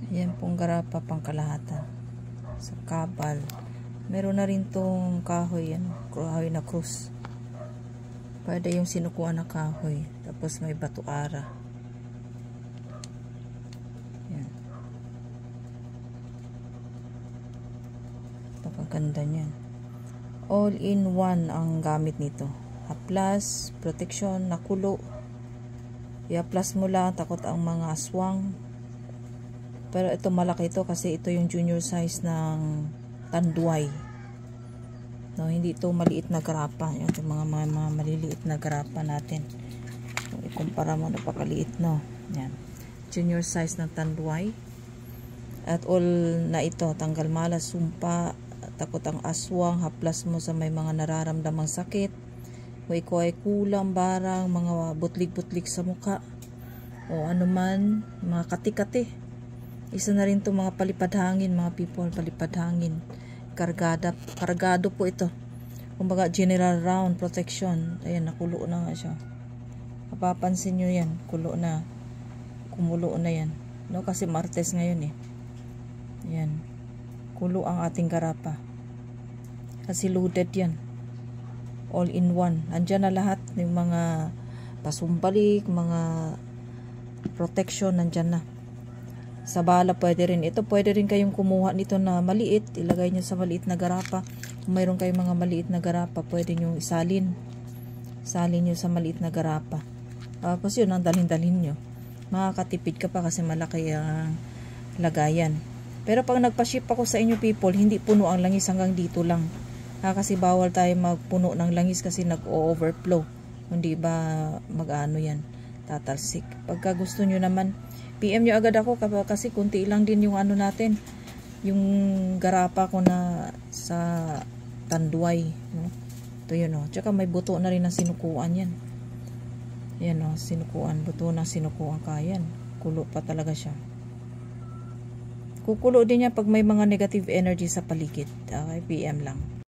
Yan pong garapa pangkalahatan. Sa kabal. Meron na rin tong kahoy, kahoy na krus. Pwede yung sinukuan na kahoy. Tapos may batuara. Yan. Napaganda niyan. All in one ang gamit nito. Haplas, protection, nakulo. I-haplas mo lang, takot ang mga aswang. Pero ito malaki ito kasi ito yung junior size ng tanduay. No, hindi ito maliit na garapa. Yung mga maliliit na garapa natin. So, ikumpara mo, napakaliit, no? Yan. Junior size ng tanduay. At all na ito, tanggal malas, sumpa, takot ang aswang, haplas mo sa may mga nararamdamang sakit. May kulang barang, mga butlig-butlig sa muka. O ano man, mga kati-kati. Isa na rin to mga palipad hangin, mga people, palipad hangin. Kargado po ito. Kumbaga, general round protection. Ayan, nakulo na nga siya. Mapapansin nyo yan, kulo na. Kumulo na yan. No, kasi Martes ngayon eh. Ayan. Kulo ang ating garapa. Kasi loaded yan. All in one. Andyan na lahat ng mga pasumbalik, mga protection, nandyan na. Sa bala pwede rin. Ito pwede rin kayong kumuha nito na maliit. Ilagay nyo sa maliit na garapa. Kung mayroon kayong mga maliit na garapa, pwede nyo isalin. Salin nyo sa maliit na garapa. Tapos yun, ang dalhin-dalhin nyo. Makakatipid ka pa kasi malaki ang lagayan. Pero pag nagpa-ship ako sa inyo people, hindi puno ang langis hanggang dito lang. Kasi bawal tayo magpuno ng langis kasi nag-overflow. Hindi ba mag-ano yan, tatalsik. Pagka gusto nyo naman, PM nyo agad ako kasi kunti lang din yung ano natin. Yung garapa ko na sa tanduay. No? Ito yun o. Tsaka may buto na rin ng sinukuan yan. Yan o, sinukuan. Buto ng sinukuan kayan. Kulo pa talaga siya. Kukulo din yan pag may mga negative energy sa paligid. Okay, PM lang.